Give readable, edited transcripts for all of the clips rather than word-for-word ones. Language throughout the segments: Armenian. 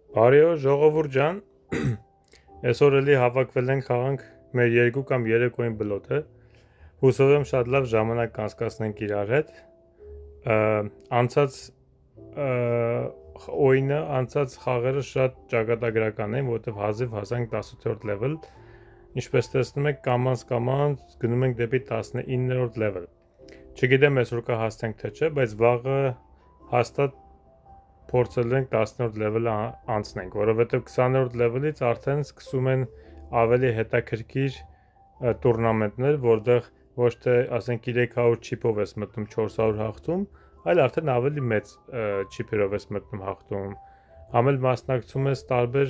Բարի օր, ժողովուրդ ջան։ Այսօր էլի հավաքվել ենք խաղանք մեր 2 կամ 3 օին բլոթը։ Հուսով եմ շատ լավ ժամանակ կանցկացնենք իրար հետ։ Անցած օինը, անցած խաղերը շատ ճակատագրական են, որովհետև հազիվ հասանք 18-րդ level։ Ինչպես տեսնում եք, կամաց գնում ենք դեպի 19-րդ level։ Չգիտեմ այսօր կհասնենք թե չէ, բայց վաղը հաստատ փորձել ենք 10-րդ level-ը անցնենք, որովհետև 20-րդ level-ից արդեն սկսում են ավելի հետաքրքիր տուրնամենտներ, որտեղ ոչ թե ասենք 300 չիպով ես մտնում 400 հաղթում, այլ արդեն ավելի մեծ չիպերով ես մտնում հաղթում։ Համել մասնակցում ես տարբեր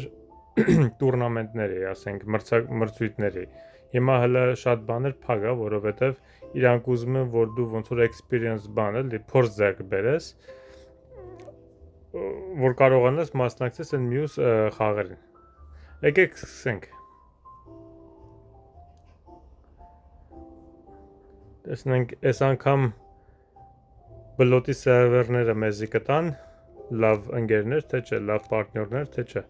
տուրնամենտների, ասենք մրցույթների։ Հիմա հələ շատ բաներ փակ է, որովհետև իրանք ուզում են, որ դու ոնց որ experience բան էլի փորձ ձեռք բերես, որ կարողանաս մասնակցես այն մյուս խաղերին։ Եկեք սկսենք։ Տեսնենք այս անգամ բլոտի սերվերները մեզի կտան լավ ընկերներ, թե չէ, լավ պարտներներ, թե չէ։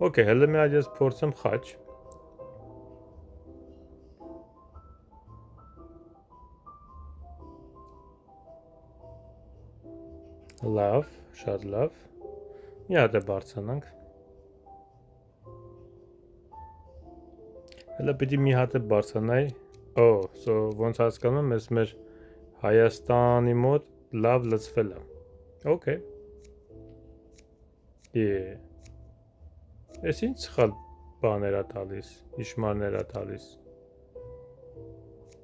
Okay, հələ մի հատ ես փորձեմ խաչ։ Լավ, շատ լավ։ Մի հատ է բարձրանանք։ Հələ պիտի մի հատ է բարձրանայի։ So ոնց հասկանում եմ, ես մեր Հայաստանի մոտ լավ լցվել է։ Okay։ Ես ինչ սխալ բաներ է տալիս, իշմարներ է տալիս։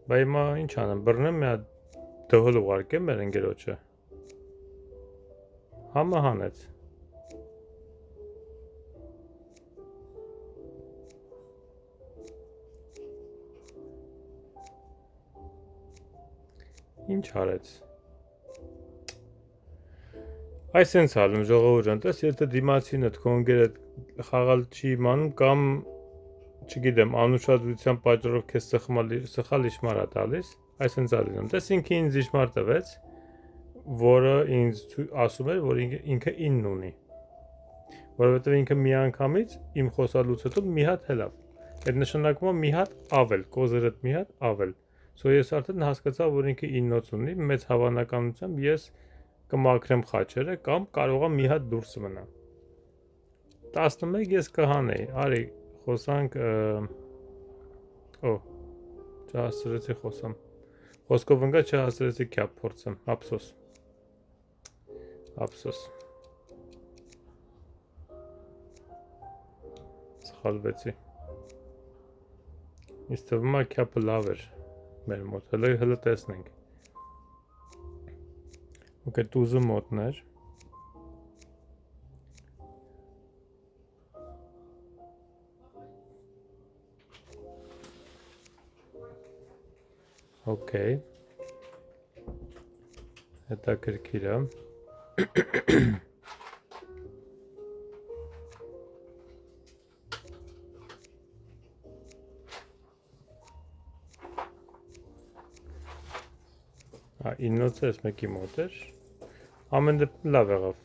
Բա հիմա ինչ անեմ, բռնեմ մի հատ դհոլ ուղարկեմ մեր ընկերոջը։ Համը հանեց։ Ինչ արեց։ Այսենց ալում ժողովուրդ ընտես, եթե դիմացինը քո ընկերը խաղալ չի իմանում կամ չգիտեմ, անուշադրության պատճառով քեզ սխալ իշմար է տալիս, այսենց ալում։ Տես ինքը ինձ իշմար տվեց, որը ինձ ասում էր, որ ինքը 9 ունի։ Որովհետև ինքը մի անգամից իմ խոսալուց հետո մի հատ հելավ։ Այդ նշանակում է մի հատ ավել, կոզերդ մի հատ ավել։ So ես արդեն հասկացա, որ ինքը 9 ունի, մեծ հավանականությամբ ես կմաքրեմ խաչերը կամ կարող է մի հատ դուրս մնա։ 11 ես կհանեի, արի խոսանք, չհասցրեցի խոսամ։ Խոսքով ընկա չհասցրեցի քյապ փորձեմ, ափսոս։ Սխալվեցի։ Ինձ թվում է քյապը լավ էր մեր մոտ, հələ տեսնենք։ Okay, տուզը մոտն էր։ Okay։ Հետաքրքիր է։ Իննոցը ես մեկի մոտ էր, ամեն դեպքում լավ եղավ,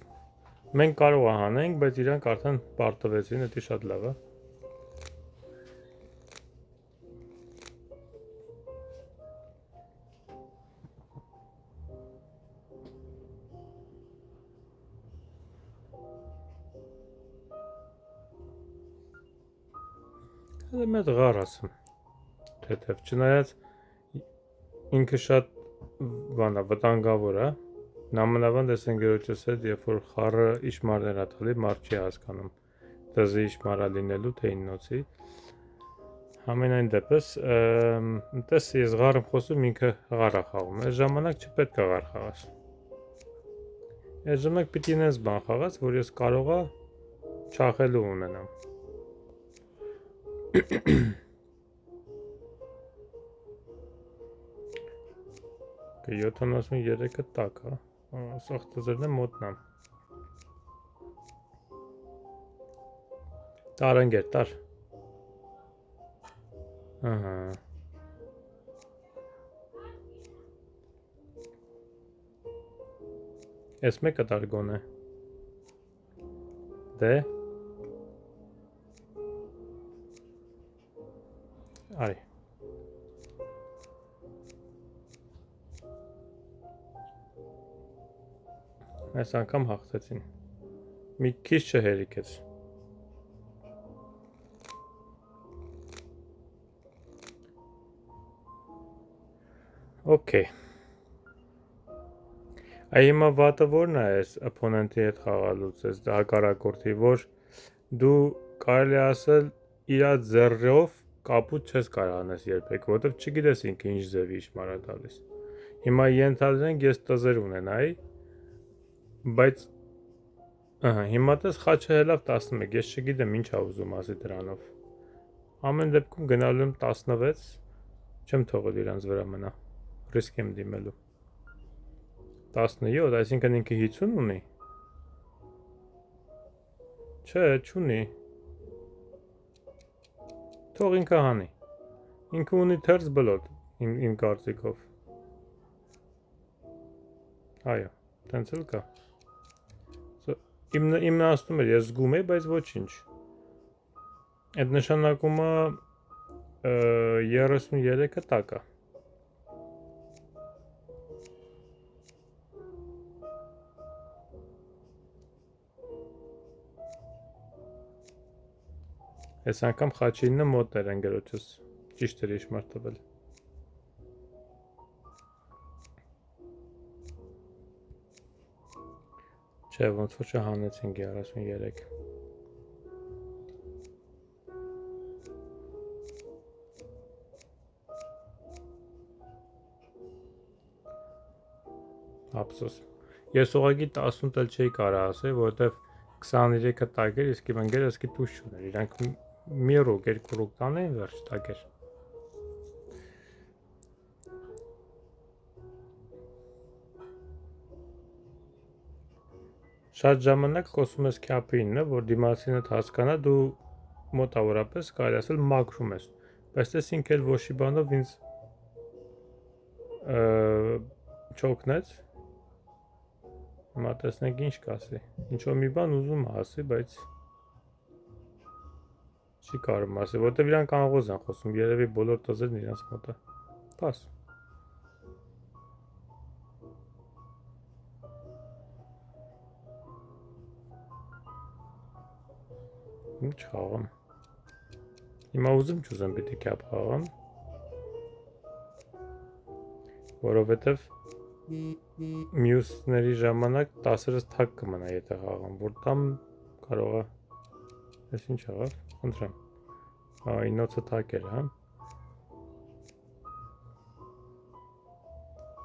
մենք կարող է հանենք, բայց իրանք արդեն պարտվեցին, էդի շատ լավ է։ Հələ մի հատ ղար ասեմ, թեթև, չնայած ինքը շատ վտանգավոր է, նամանավանդ ես ընկերոջս հետ, երբ որ խառը իշմարներ է տալի, մարդ չի հասկանում, դզի իշմարա լինելու, թե իննոցի։ Համենայն դեպս, տես ես ղար եմ խոսում, ինքը ղար է խաղում, այս ժամանակ չպետք է ղար խաղաս։ Այս ժամանակ պիտի ինես բան խաղաս, որ ես կարող է չախելու ունենամ։ 73-ը տակ է, սաղ տզերն է մոտնա։ Տար ընգեր, տար։ Էս մեկը դարգոն է։ Դե։ Արի։ Այս անգամ հաղթեցին։ Մի քիչ չհերիքեց։ Okay. Այ հիմա վատը որն է այս opponent-ի հետ խաղալուց, այս հակառակորդի, որ դու կարելի ասել իր ձեռով կապուտ չես կարող անես երբեք, որովհետև չգիտես ինքը ինչ ձևի իշմար է տալիս։ Հիմա ենթադրենք ես տզեր ունենայի, բայց հիմա տես խաչը հելավ 11, ես չգիտեմ ինչ ա ուզում ասի դրանով։ Ամեն դեպքում գնալու եմ 16, չեմ թողել իրանց վրա մնա, ռիսկ եմ դիմելու։ 17, այսինքն ինքը 50 ունի։ Չէ, չունի։ Թող ինքը հանի։ Ինքը ունի թերձ բլոտ, իմ կարծիքով։ Այո, տենց էլ կա։ Իմնաստում էր, ես զգում էի, բայց ոչինչ։ Այդ նշանակում է 33-ը տակ է։ Այս անգամ խաչինը մոտ էր ընկերոջս, ճիշտ էր իշմար տվել։ Չէ, ոնց որ չհանեցին 33։ Ափսոս։ Ես ուղղակի 18 էլ չէի կարող ասել, որովհետև 23-ը տակ էր, իսկ իմ ընկերս գիտի ուշ չուներ, իրանք մի ռուկ, երկու ռուկ տանեին վերջ տակ էր։ Շատ ժամանակ խոսում ես քյապինը, որ դիմացինդ հասկանա, դու մոտավորապես կարելի ասել մաքրում ես, բայց տես ինքը էլ ոչի բանով ինձ չօգնեց։ Հիմա տեսնենք ինչ կասի, ինչ-որ մի բան ուզում ասի, բայց չի կարում ասի, որտեվ իրանք անգոզ են խոսում, երևի բոլոր տզերն իրանց մոտ է։ Պաս։ Ինչ խաղամ։ Հիմա ուզում չուզեմ պիտի կապ խաղամ, որովհետև մյուսների ժամանակ 10-րս թակ կմնա, եթե խաղամ, որ տամ կարող է, ես ինչ աղավ, խնդրեմ, 9-ը թակ էր, հա,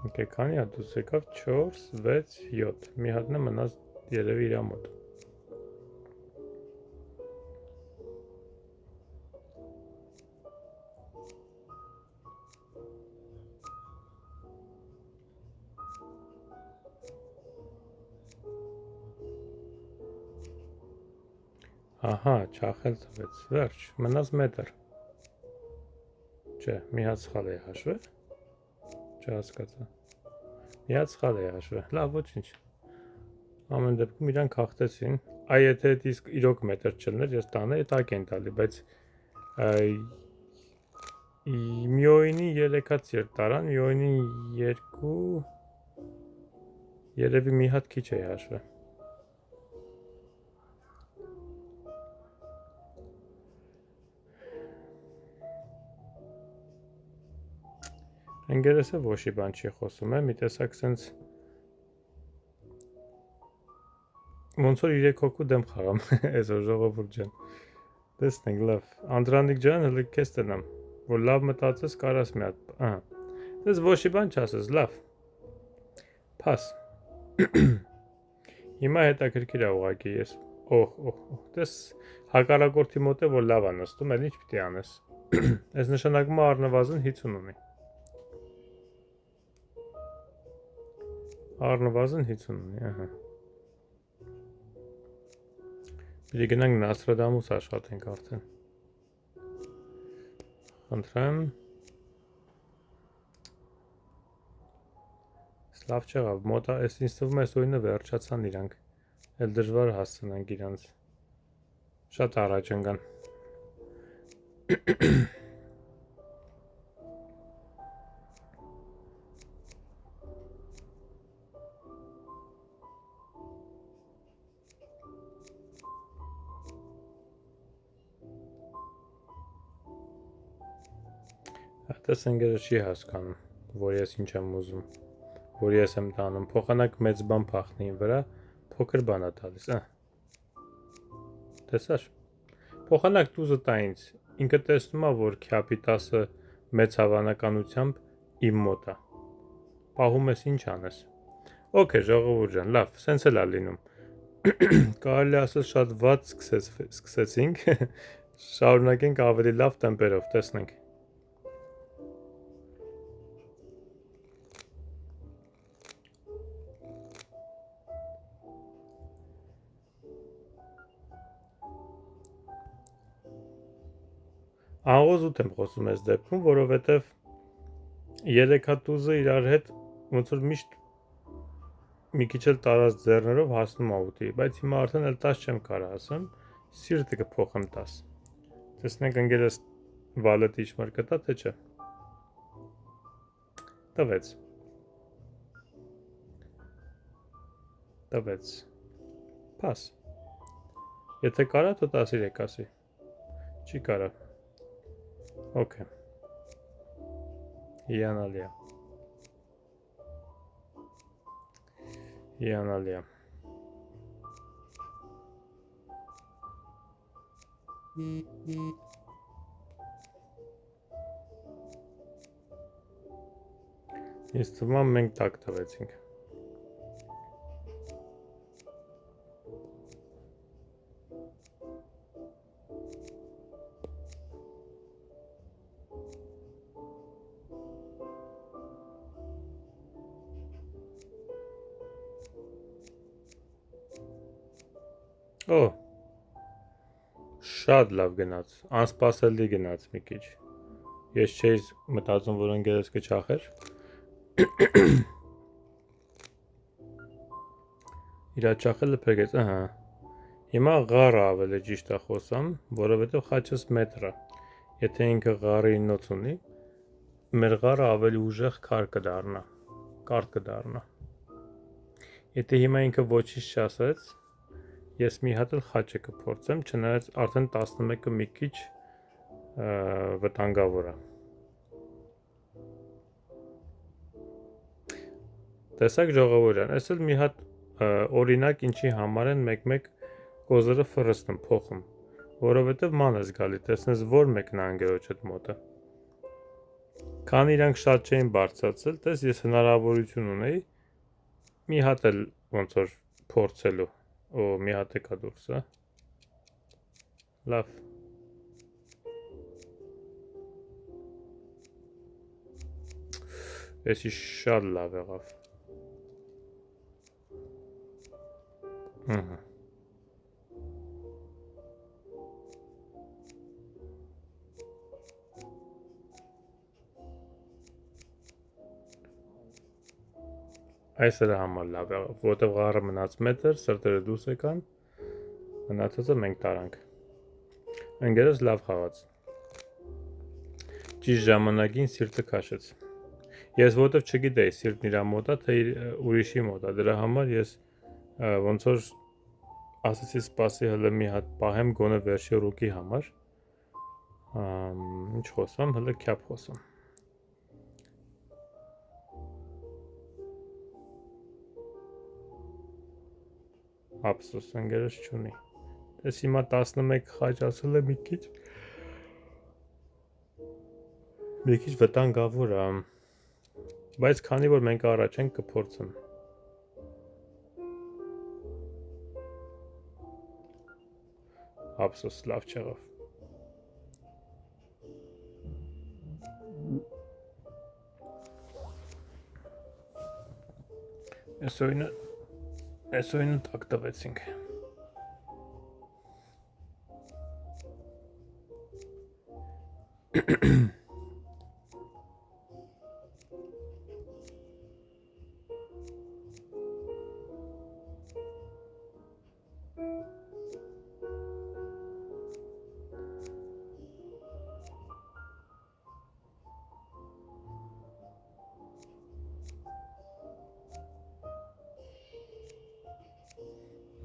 ինք է կանի ադուս եկավ, 4, 6, 7, մի հատնը մնաց երևի իրա մոտ։ Ահա, չախել տվեց, վերջ, մնաց մետր։ Չէ, մի հատ սխալ է հաշվել, չհասկացա։ Մի հատ սխալ է հաշվել, լավ, ոչինչ։ Ամեն դեպքում իրանք հաղթեցին, այ եթե իսկ իրոք մետր չլներ, ես տանը տակ են տալի, բայց միոյնի 3-ած երբ տարան, միոյնի 2, երևի մի հատ քիչ է հաշվել։ Ընկերեսը ոչի բան չի խոսում է, մի տեսակ սենց ոնց որ 3 հոգու դեմ խաղամ, այսօր ժողովուրդ ջան։ Տեսնենք, լավ։ Անդրանիկ ջան, հələ քեզ տնամ, որ լավ մտածես, կարաս մի հատ, ահա։ Դες ոչի բան չասես, լավ։ Փաս։ Հիմա հետաքրքիր է ուղղակի ես։ Դες հակառակորդի մոտ է, որ լավ է նստում, էլ ինչ պիտի անես։ Այս նշանակում է առնվազն 50 ունի։ Առնվազն 50 ունի, ահա։ Պիտի գնանք Նաստրադամուս աշխատենք արդեն։ Խնդրեմ։ Լավ չեղավ, մոտա այս ինձ թվում է այս օրինը վերջացան իրանք, էլ դժվար հասցնենք իրանց, շատ առաջ ընկան։ Այդպես ընկերը չի հասկանում, որ ես ինչ եմ ուզում, որ ես եմ տանում, փոխանակ մեծ բան փախնի վրա, փոքր բան է տալիս, տեսար, փոխանակ տուզը տա ինձ, ինքը տեսնում է, որ քյապի 10-ը մեծ հավանականությամբ իմ մոտ է, պահում ես ինչ անես, օքեյ ժողովուրդ ջան, լավ, սենց էլ է լինում, կարելի ասել շատ վատ սկսեցինք, շարունակենք ավելի լավ տեմպերով, տեսնենք։ Աղոզուտ եմ խոսում ես դեպքում, որովհետև 3 հատուզը իրար հետ ոնց որ միշտ մի քիչ էլ տարած ձեռներով հասնում ա ուտի, բայց հիմա արդեն էլ 10 չեմ կարող ասեմ, սիրտը կփոխեմ 10։ Տեսնենք ընկերս վալետը իջմար կտա, թե չէ։ Տվեց։ Պաս։ Եթե կարա, то 13 ասի։ Չի կարա։ Okay. Հիանալի է։ Հիանալի է։ Ինձ թվում է մենք տակ տվեցինք։ Օ, շատ լավ գնաց, անսպասելի գնաց մի քիչ։ Ես չէի մտածում, որ ընկերս կչախեր։ Իրա ճախելը փրկեց, ահա։ Հիմա ղարը ավելի ճիշտ է խոսամ, որովհետև խաչս մետր է։ Եթե ինքը ղարի նոց ունի, մեր ղարը ավելի ուժեղ քար կդառնա, կարճ կդառնա։ Եթե հիմա ինքը ոչինչ չասեց, ես մի հատ էլ խաչը կփորձեմ, չնայած արդեն 11-ը մի քիչ վտանգավոր է։ Տեսակ ժողովուրդ ջան, այս էլ մի հատ օրինակ ինչի համար են մեկ-մեկ կոզերը ֆրստում, փոխում, որովհետև ման ես գալի, տեսնես որ մեկն է անգերոջդ մոտը։ Քան իրանք շատ չէին բարձրացել, տես ես հնարավորություն ունեի մի հատ էլ ոնց որ փորձելու։ Օ, մի հատ եկա դուրս, հա։ Լավ։ Էսի շատ լավ եղավ։ Ահա։ Այս էլ համար լավ եղավ, որտեղ ղարը մնաց մետր, սրտերը դուրս եկան, մնացածը մենք տարանք։ Ընկերս լավ խաղաց։ Ճիշտ ժամանակին սիրտը քաշեց։ Ես որտեղ չգիտեի սիրտն իրա մոտ է, թե ուրիշի մոտ է, դրա համար ես ոնց որ ասեցի սպասի հələ մի հատ պահեմ գոնե վերջի ռուկի համար։ Ինչ խոսամ, հələ քյապ խոսամ։ Ափսոս ընկերս չունի։ Դες հիմա 11 խաչ ասել է մի քիչ վտանգավոր է, բայց քանի որ մենք առաջ ենք կփորձեմ։ Ափսոս լավ չեղավ։ Այս օրինը տակ տվեցինք։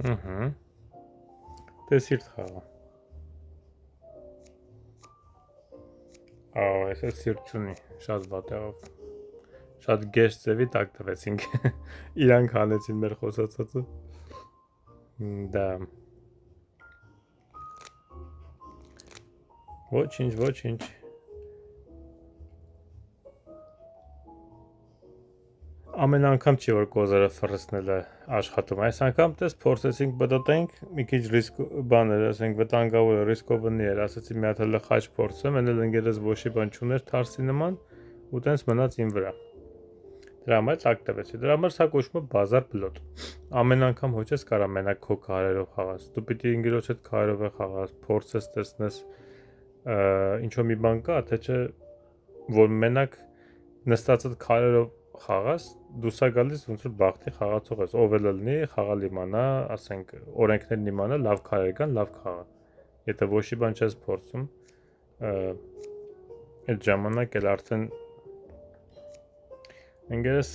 Ահա։ Դե սիրտ խաղա։ Այս սիրտ չունի, շատ վատ եղավ։ Շատ գեշ ձևի տակ տվեցինք։ Իրանք հանեցին մեր խոսացածը։ Դա ոչինչ։ Ամեն անգամ չի որ կոզերը ֆռսնելը աշխատում։ Այս անգամ տես փորձեցինք բդոտենք, մի քիչ ռիսկ բաներ, ասենք վտանգավոր ռիսկովնի էր, ասացի մի հատ լխաչ փորձեմ, այնել ընկերս ոչի բան չուներ թարսի նման, ու տենց մնաց իմ վրա։ Դրա համար տակ տվեցի։ Դրա համար սա կոչվում է բազար պլոտ։ Ամեն անգամ ոչ ես կարա մենակ քո քարերով խաղաս։ Դու պիտի ընկերոջդ քարերով խաղաս, փորձես տեսնես ինչ որ մի բան կա, թե չէ որ մենակ նստածդ քարերով խաղաս, դու սա գալիս ոնց որ բախտի խաղացող ես, ով էլ լինի, խաղալ իմանա, ասենք օրենքներն իմանա, լավ քարեր կան, լավ խաղա։ Եթե ոչի բան չես փորձում, այդ ժամանակ էլ արդեն ընկերս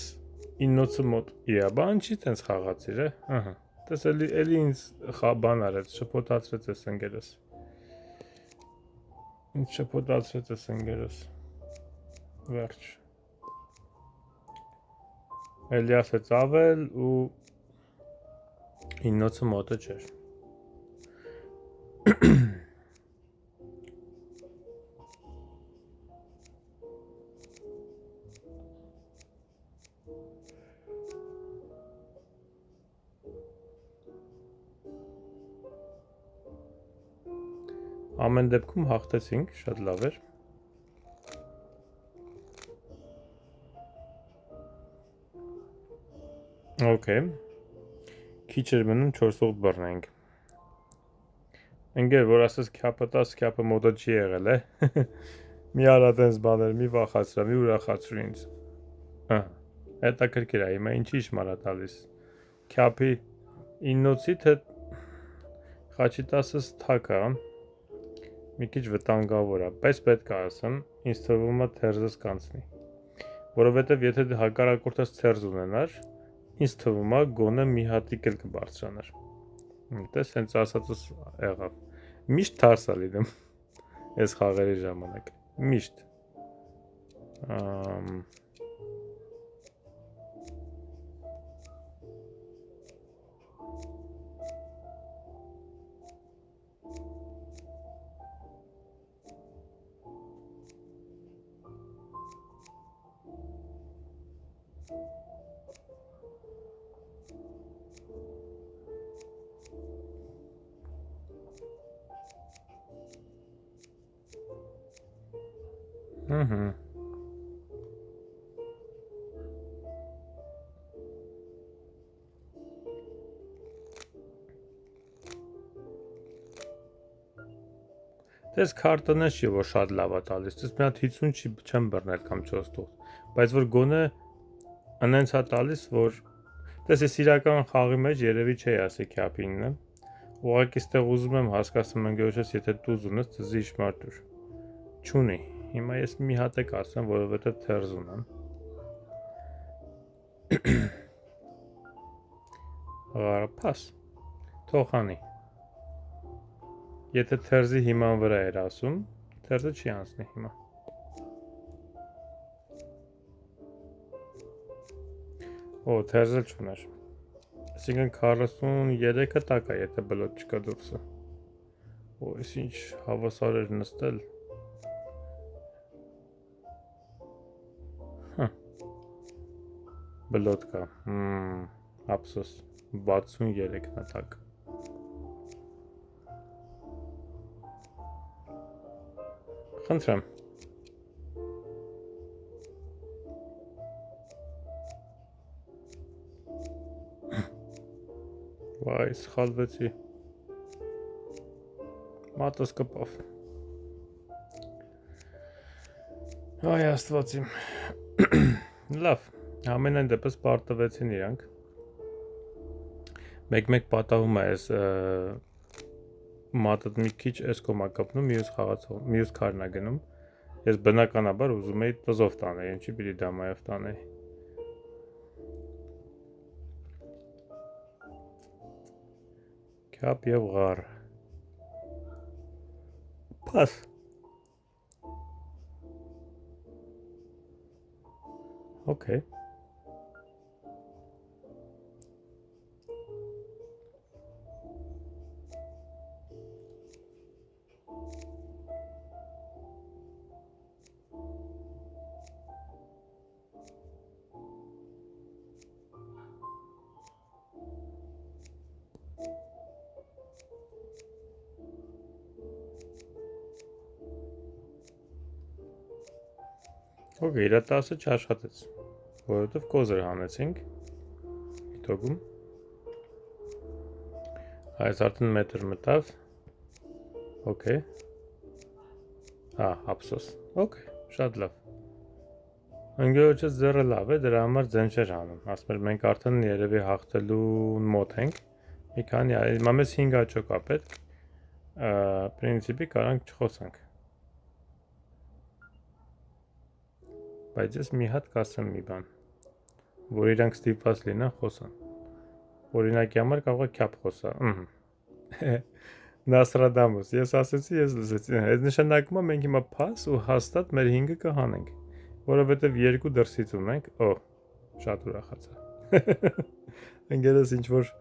9-ը մոտ իա, բան չի տենց խաղացիր, ահա։ Տես էլի ինձ բան արեց, շփոթացրեց ես ընկերս։ Ինձ շփոթացրեց ես ընկերս։ Վերջ։ Էլի ասեց ավել ու 9-ը մոտը չէր։ Ամեն դեպքում հաղթեցինք, շատ լավ էր։ Okay։ Քիչ էր մնում 4-ով բռնենք։ Ընկեր, որ ասես քյապը 10, քյապը մոտը չի եղել, Մի արա տենց բաներ, մի վախացրա, մի ուրախացրու ինձ։ Հետաքրքիր է, հիմա ինչի իշմարա տալիս։ Քյապի 9-ի թե խաչի 10-ս թակ է, մի քիչ վտանգավոր է, բայց պետք է ասեմ, ինձ թվում է թերզս կանցնի։ Որովհետև եթե հակառակորդս թերզ ունենար, ինձ թվում է գոնե մի հատիկ էլ կբարձրանար։ Տես հենց ասածս եղավ։ Միշտ թարս է լինում այս խաղերի ժամանակ։ Միշտ։ Տես քարտոնը չի որ շատ լավ է տալիս, տես մի հատ 50 չեմ բռնել կամ 4 տող, բայց որ գոնե անենց է տալիս, որ տես ես իրական խաղի մեջ երևի չի ասի քյապինն է, ուղղակի ստեղ ուզում եմ հասկացում ընկերոջս, եթե դու ունես ծզի իշմար դուր, չունի, հիմա ես մի հատ եք ասեմ, որովհետև թերզ ունեմ, պաս, թողանի, Եթե թերզի հիման վրա էր ասում, թերզը չի անցնի հիմա։ Թերզել չուներ։ Այսինքն 43-ը տակ է, եթե բլոտ չկա դուրսը։ Այս ինչ հավասար էր նստել։ Բլոտ կա, ապսոս, 63-ն է տակ։ Խնդրեմ։ Վայ, սխալվեցի։ Մատս կպավ։ Այ աստված իմ։ Լավ, ամենայն դեպս պարտվեցին իրանք։ Մեկ-մեկ պատահում է այս մատդ մի քիչ այս կոմա կպնում, մյուս քարն է գնում, ես բնականաբար ուզում էի տզով տանել, ինչի պիտի դամայով տանել։ Քյապ եւ ղար։ Pass. Okay. Okay, իր 10-ը չաշխատեց, որովհետև կոզր հանեցինք իտոգում, այս արդեն մետր մտավ, okay, ապսոս, okay, շատ լավ, ընկերոջս ձեռը լավ է, դրա համար ձեն չէր հանում, ասում էր մենք արդեն երևի հաղթելու մոտ ենք, մի քանի, մեզ 5 աճոկ է պետք, պրինցիպի կարանք չխոսանք, բայց ես մի հատ կասեմ մի բան, որ իրանք ստիպված լինեն խոսան, օրինակի համար կարող է քյապ խոսա, Նաստրադամուս, ես ասեցի, ես լսեցի, այդ նշանակում է մենք հիմա փաս ու հաստատ մեր 5-ը կհանենք, որովհետև 2 դրսից ունենք, շատ ուրախացա, ընկերս ինչ-որ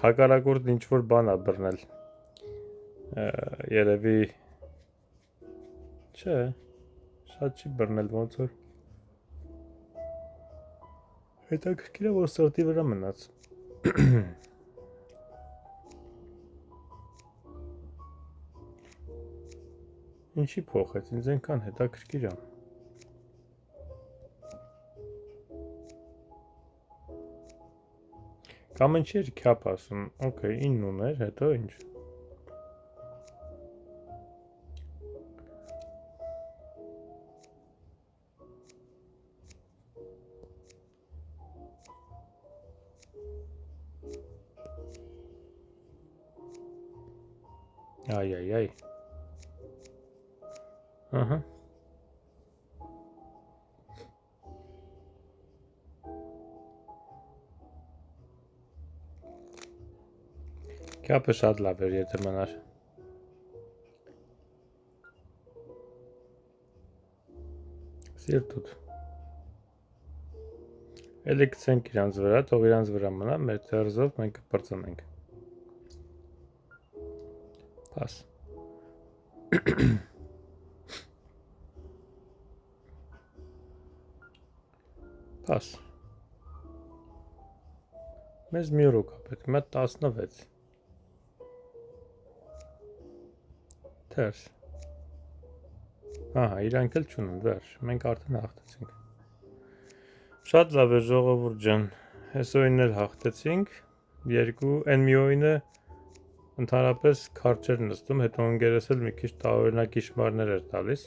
հակառակորդ ինչ-որ բան է բռնել, երևի, չէ, շատ չի բռնել ոնց որ հետաքրքիր է որ սրտի վրա մնաց ինչի փոխեց ինձ այնքան հետաքրքիր է կամ ինչ էր քյապ ասում օքեյ 9 ուներ հետո ինչ Այ Ահա Քյապը շատ լավ էր եթե մնար Սիրտուտ Էլի գցենք իրանց վրա, թող իրանց վրա մնա, մեր թերզով մենք կպրծնենք Pass. Pass. Մեզ մի ռոք ապետ, մատ 16 Թերս իրանք էլ չունեն, վերջ, մենք արդեն հաղթեցինք Շատ լավ է ժողովուրդ ջան, հեսոյին էլ հաղթեցինք, են մի օյնը Ընդհանրապես քարտ չէր նստում, հետո ընկերս էլ մի քիչ տարօրինակի շմարներ էր տալիս,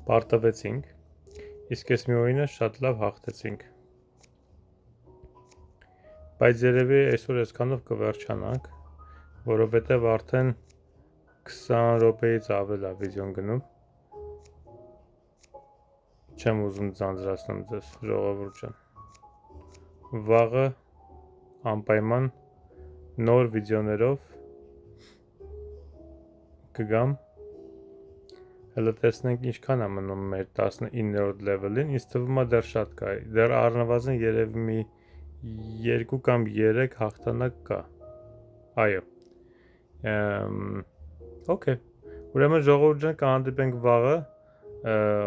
պարտվեցինք, իսկ այս մի օրինը շատ լավ հաղթեցինք, բայց երևի այսօր այսքանով կվերջանանք, որովհետև արդեն 20 րոպեից ավել է վիդեոն գնում, չեմ ուզում ձանձրացնում ձեզ, ժողովուրդ ջան, վաղը անպայման նոր վիդեոներով կգամ, հələ տեսնենք ինչքան է մնում մեր 19-րդ լևելին, ինձ թվում է դեռ շատ կա, դեռ առնվազն երևի մի 2 կամ 3 հաղթանակ կա, այո, օքեյ, ուրեմն ժողովուրդ ջան կհանդիպենք վաղը,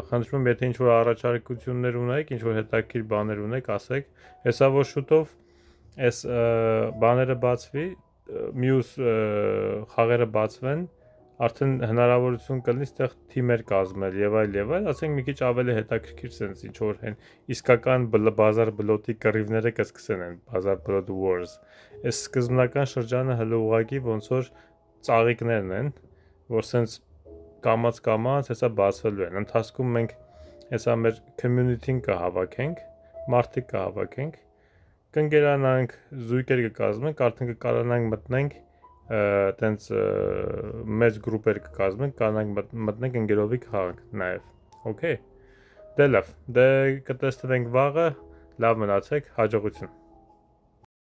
խնդրում եմ եթե ինչ-որ առաջարկություններ ունեք, ինչ-որ հետաքրքիր բաներ ունեք, ասեք, հեսա որ շուտով այս բաները բացվի, մյուս խաղերը բացվեն, արդեն հնարավորություն կլինի ստեղ թիմեր կազմել եւ այլ, ասենք մի քիչ ավելի հետաքրքիր sense ինչ որ հեն իսկական բազար բլոտի կռիվները կսկսեն են, բազար բլոտ wars։ Այս սկզբնական շրջանը հələ ուղակի ոնց որ ծաղիկներն են, որ sense կամած հեսա բացվելու են։ Ընթացքում մենք հեսա մեր community-ն կհավաքենք, մարդիկ կհավաքենք, կընկերանանք, զույգեր կկազմենք, արդեն կկարանանք մտնենք տենց մեծ գրուպեր կկազմենք, կանանք մտնենք ընկերովի քաղաք նաև, օքեյ, դե լավ, դե կտեսնվենք վաղը, լավ մնացեք, հաջողություն